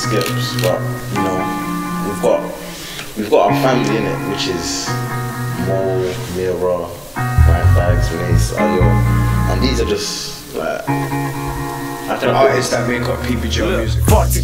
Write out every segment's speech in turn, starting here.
Skips, but you know, we've got our family in it, which is Mo, Mira, White Bags, Mace, Ayo, and these are just like artists that make up PPG music. Fuck to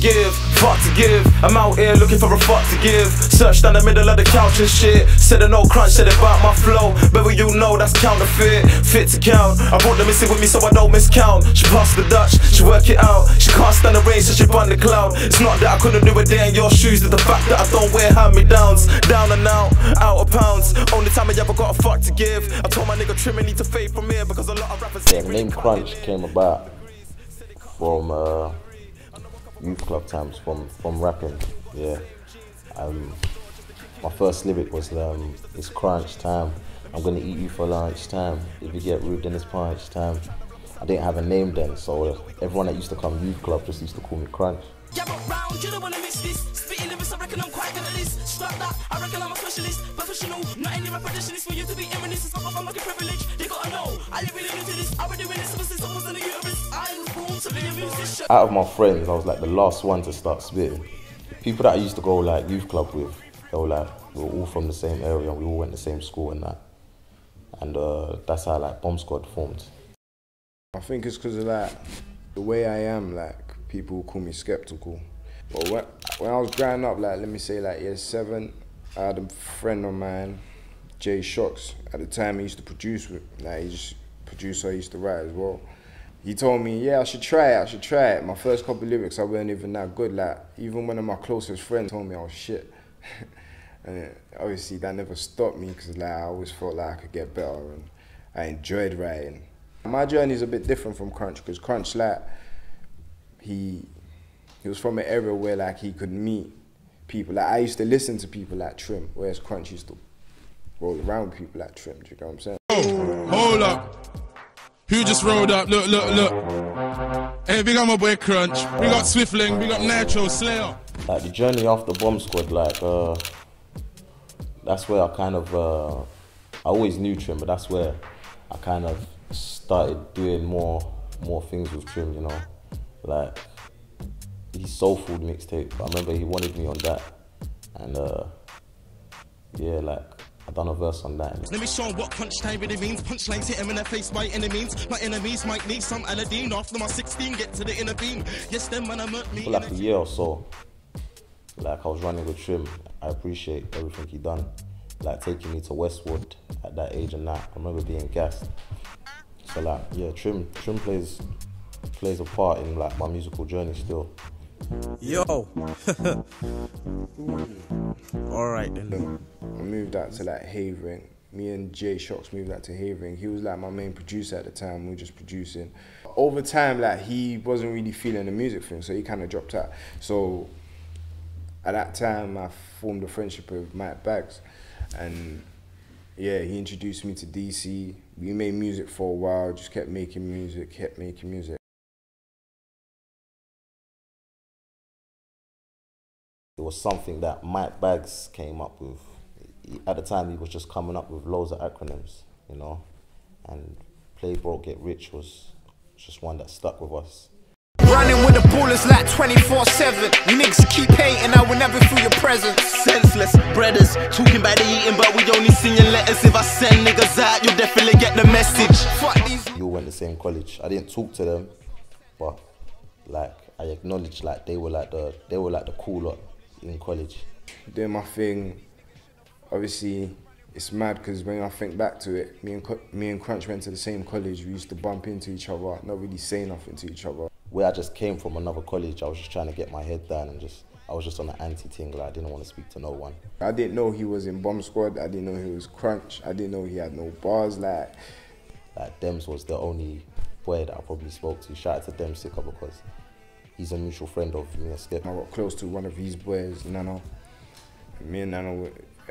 give, I'm out here looking for a fuck to give. Searched down the middle of the couch and shit. Said a no crunch, said about my flow. But you know that's counterfeit, fit to count. I brought the missing with me so I don't miscount. She passed the Dutch, she work it out. She can't stand the rain so she run the cloud. It's not that I couldn't do a day in your shoes, it's the fact that I don't wear hand-me-downs. Down and out of pounds. Only time I ever got a fuck to give. I told my nigga Trim need to fade from here because a lot of rappers. Yeah, the name Crunch came about from youth club times, from rapping. Yeah, my first lyric was it's crunch time, I'm gonna eat you for lunch time, if you get rude then it's punch time. I didn't have a name then, so everyone that used to come youth club just used to call me Crunch. Yeah, but round, you don't wanna miss this. Spitting lyrics, I reckon I'm quite good at this. Strap that, I reckon I'm a specialist. Professional, not any repetition. It's for you to be eminent. It's not I'm like a privilege. They gotta know, I live really into this. I've been doing this ever since I was in the uterus. I was born to be a musician. Out of my friends, I was like the last one to start spitting. People that I used to go like youth club with, they were like, we were all from the same area, we all went to the same school and that. And that's how like Bomb Squad formed. I think it's because of like the way I am, like people call me skeptical. But when I was growing up, like let me say like year 7, I had a friend of mine, Jay Shocks. At the time he used to produce with, like he just producer, he used to write as well. He told me, yeah, I should try it. My first couple of lyrics, I weren't even that good. Like even one of my closest friends told me I was shit. And obviously that never stopped me because like I always felt like I could get better and I enjoyed writing. My journey is a bit different from Crunch because Crunch, like, he was from an area where like he could meet people. Like I used to listen to people like Trim, whereas Crunch used to roll around with people like Trim. Do you know what I'm saying? Oh, hold up. Who just rolled up? Look. Hey, big up my boy Crunch. We got Swiftling, we got Nitro, Slayer. Like the journey after Bomb Squad, like that's where I kind of I always knew Trim, but that's where I kind of started doing more things with Trim, you know. Like his Soul Food mixtape, I remember he wanted me on that, and yeah, like I done a verse on that. Let me show him what crunch time really means. Punchlines hit him in the face by enemies. My enemies might need some Aladdin. After my 16, get to the inner beam. Yes, them man, I'm me. For like a year or so, like I was running with Trim. I appreciate everything he done, like taking me to Westwood at that age and that. I remember being gassed. So like, yeah, Trim plays a part in like my musical journey still. Yo. Alright then. I moved out to like Havering. Me and Jay Shocks moved out to Havering. He was like my main producer at the time. We were just producing. Over time, like he wasn't really feeling the music thing, so he kind of dropped out. So at that time, I formed a friendship with Mike Bags, and yeah, he introduced me to DC. We made music for a while, just kept making music. It was something that Mike Bags came up with. At the time, he was just coming up with loads of acronyms, you know, and Play Broke Get Rich was just one that stuck with us. Running with the ballers like 24/7. You niggas keep hating, I will never feel your presence. Senseless brothers talking about the eating, but we only sing your letters. If I send niggas out, you'll definitely get the message. Fuck these. You went to the same college. I didn't talk to them, but like I acknowledged like they were like the cool lot in college. Doing my thing. Obviously, it's mad because when I think back to it, me and Crunch went to the same college. We used to bump into each other, not really say nothing to each other. Where I just came from another college, I was just trying to get my head down and I was just on an anti-thing, like I didn't want to speak to no one. I didn't know he was in Bomb Squad, I didn't know he was Crunch, I didn't know he had no bars, like Dems was the only boy that I probably spoke to. Shout out to Dems Sicker because he's a mutual friend of me and Skip. I got close to one of his boys, Nano. Me and Nano,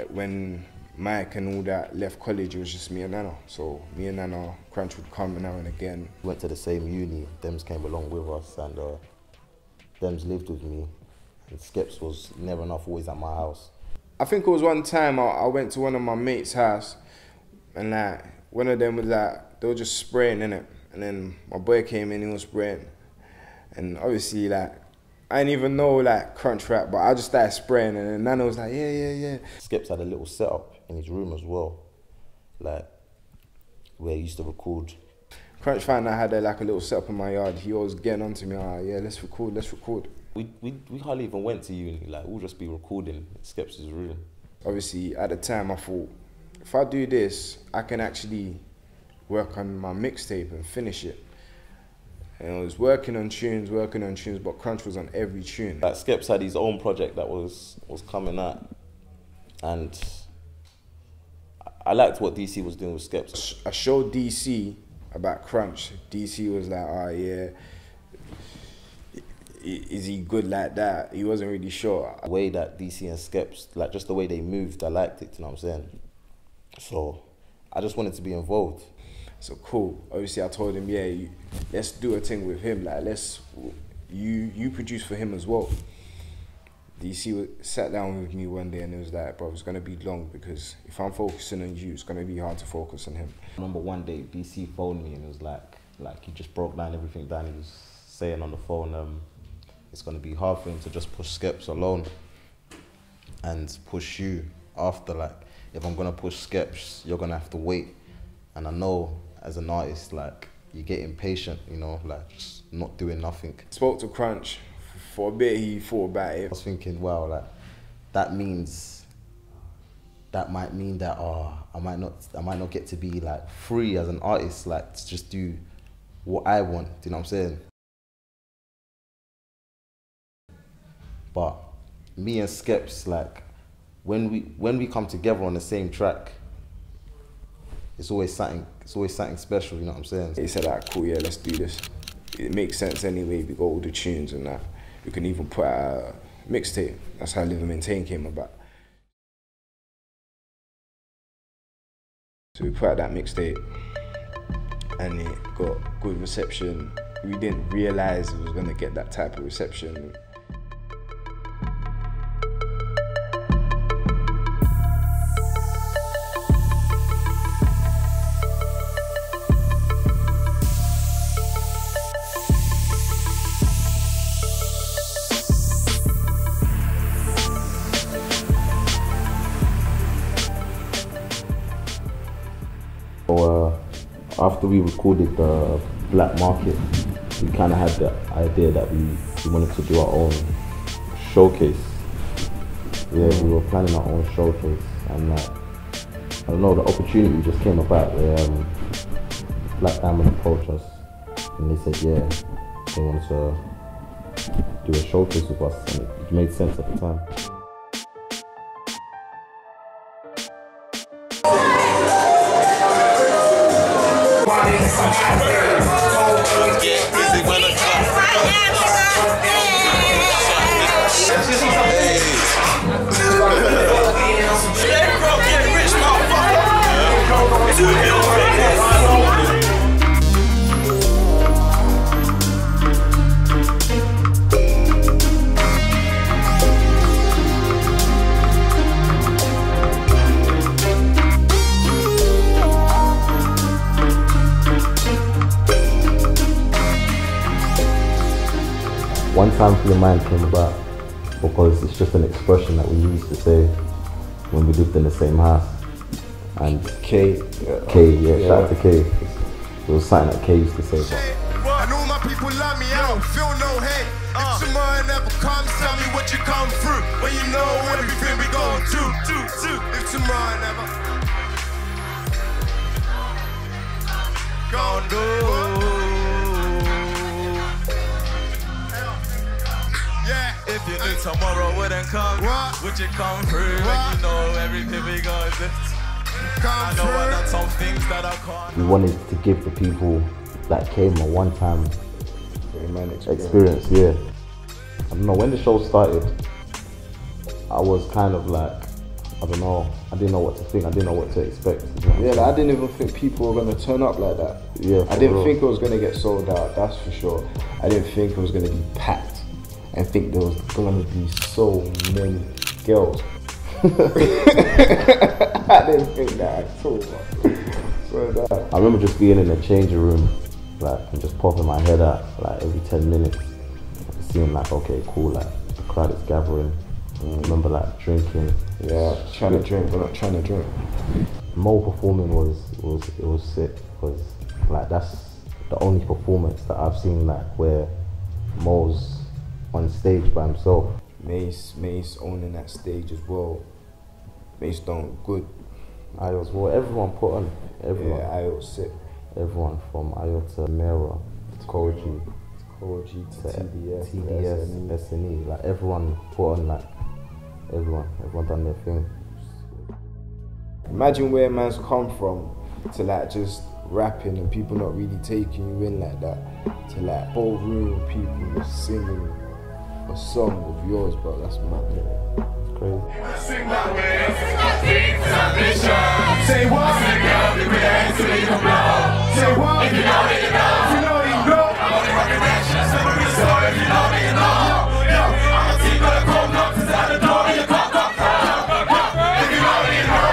when Mike and all that left college, it was just me and Nano. So me and Nano, Crunch would come now and again. We went to the same uni, Dems came along with us, and Dems lived with me. And Skips was never enough always at my house. I think it was one time I went to one of my mates' house, and like one of them was like, they were just spraying in it. And then my boy came in, he was spraying. And obviously like, I didn't even know like crunch rap, but I just started spraying, and then Nana was like, yeah. Skips had a little setup in his room as well, like where he used to record. Crunch found I had like a little setup in my yard. He always getting on to me, yeah, let's record. We hardly even went to uni, like we'll just be recording in Skips' room. Obviously, at the time I thought, if I do this, I can actually work on my mixtape and finish it. And I was working on tunes, but Crunch was on every tune. Like Skips had his own project that was coming out, and I liked what DC was doing with Skips. I showed DC about Crunch. DC was like, oh yeah, is he good like that? He wasn't really sure. The way that DC and Skips, like just the way they moved, I liked it, you know what I'm saying? So I just wanted to be involved. So cool. Obviously, I told him, yeah, let's do a thing with him. Like, you produce for him as well. DC sat down with me one day and it was like, bro, it's gonna be long because if I'm focusing on you, it's gonna be hard to focus on him. I remember one day DC phoned me and it was like he just broke down everything down. He was saying on the phone, it's gonna be hard for him to just push Skips alone and push you after. Like, if I'm gonna push Skips, you're gonna have to wait. And I know as an artist, like, you get impatient, you know, like just not doing nothing. Spoke to Crunch. For a bit, he thought about it. I was thinking, wow, like, that might mean that, I might not get to be like free as an artist, like to just do what I want, do you know what I'm saying? But me and Skips, like, when we come together on the same track, it's always something special, you know what I'm saying? He said, alright, cool, yeah, let's do this. It makes sense anyway, we got all the tunes and that. We can even put out a mixtape. That's how Live and Maintain came about. So we put out that mixtape and it got good reception. We didn't realize it was gonna get that type of reception. So after we recorded the Black Market, we kind of had the idea that we wanted to do our own showcase. Yeah, we were planning our own showcase, and I don't know, the opportunity just came about where Black Diamond approached us and they said, yeah, they wanted to do a showcase with us, and it made sense at the time. One time for your mind came about because it's just an expression that we used to say when we lived in the same house. And K, shout out to K. It was something that K used to say. I know my people love me, I don't feel no hate. If tomorrow never comes, tell me what you come through. When you know everything we gon' do. If tomorrow never gon' do. Yeah. If you knew tomorrow wouldn't come, would you come through? When you know everything we gon' do. I know I done some things that I can't. We wanted to give the people that came a one-time experience, yeah. I don't know, when the show started, I was kind of like, I don't know, I didn't know what to think, I didn't know what to expect. Yeah, like, I didn't even think people were gonna turn up like that. Yeah, I didn't think it was gonna get sold out, that's for sure. I didn't think it was gonna be packed. I think there was gonna be so many girls. I didn't think that at all. So I remember just being in the changing room, like, and just popping my head out, like, every 10 minutes, seeing like, okay, cool, like the crowd is gathering. Remember like drinking. Yeah, trying to drink, but not trying to drink. Mo performing was sick, because like that's the only performance that I've seen like where Mo's on stage by himself. Mace owning that stage as well. Mace done good. Ayo as well. Everyone put on. Everyone. Yeah, Ayo sick. Everyone from Ayo to Mera to Koji to TDS, SNE. SNE. Like everyone put on, like everyone done their thing. Imagine where man's come from to like just rapping and people not really taking you in like that, to like whole room of people singing a song of yours, bro. That's mad. It's crazy. Swing my way, say what? Give me the hands so you can blow. Say what? If you know, then you know. If you know, then you know. I'm only rocking action, that's never really story. If you know, then you know. Yo, I'm a team gonna come knock inside the door and you can't come. If you know, then you know.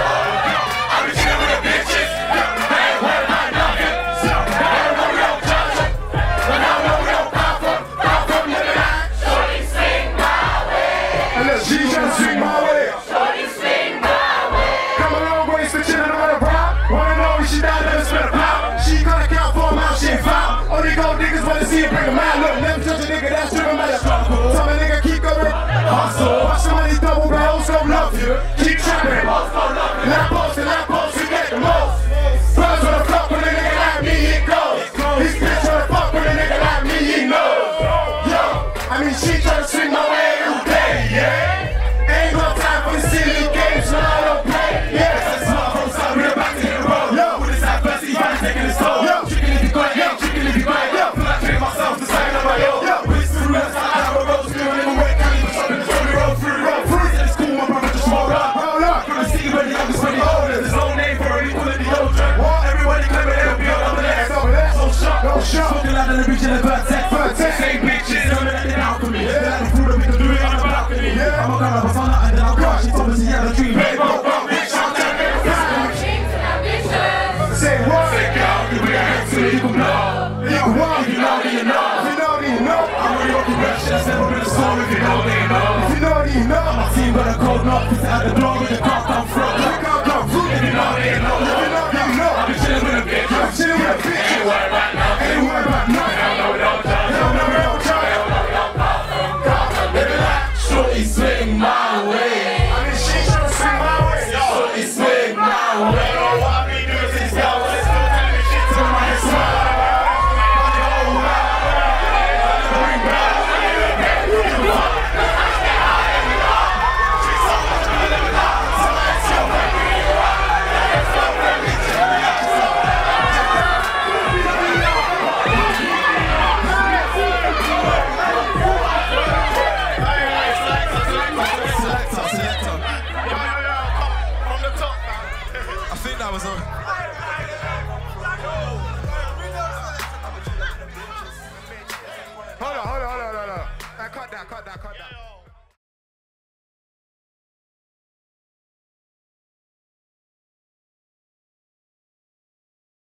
I'll be chilling with the bitches. I ain't worried about nothing. I don't know we don't judge them. But I know we don't pop up. Pop up in the line. Shorty swing my way. And let's G tryna swing my way. Shorty swing my way. Come a long way, switching it on the rock. Wanna know if she down, never spit a pop. She gonna count for 'em out, she ain't foul. Only gold niggas wanna see it, bring 'em out. Look, never touch a nigga, that's driven by the struggle. Tell me nigga, keep going. Hustle. Watch the money double barrels, gon' love you. Keep trapping. Lamp post, we get the most. Birds on the flock when a nigga like me, it goes. These bitch on the fuck when a nigga like me, he knows. Yo, I mean, she tryna swing my way every day, yeah. Ain't got time for the silly games, so I don't play, yeah. That's a smartphone, so we're about to hit the road. Yo, with this adversity, I'm taking this toll. Yo, chicken if you got it, yo, chicken if you got it. Yo, feel like treating myself to sign up my yo. Yo, with this through, that's how I have a road. Still in the way, can't even stop in the story, roll through. Said it's cool, my brother just roll up. From the city where the youngest, when the oldest. There's no name for it, equal in the old track. Everybody claiming they'll be on the left. So shut, no shut. Smoking out of the beach in the vertex. Same bitches, coming at the alchemy. They're like the fruit that we can do it on the balcony. I'm a gun of a son, and then I'll crush. She told me she had a dream. Hey, bro, bitch, I'm telling you. Say what? Say girl, give me a hand so you can blow. You what? If you know, then you know. If you know, then you know. I'm really rocking rap shit, that's never been a story. If you know, then you know. If you know, then you know. My team got a cold knock, it's out the door, where you can't come from. You can't come through. If you know, then you know. If you know, then you know. I've been chilling with a bitch. I'm chilling with a bitch. Ain't worried about nothing. Ain't worried about nothing. Hell no, we don't judge. Hell no, we don't judge. Hell no, we don't pop them. Baby, like, shorty swing my way. I mean, she tryna swing my way. Shorty swing my way. What I be doing since y'all was still telling me shit to my smile. Hold on. Cut that.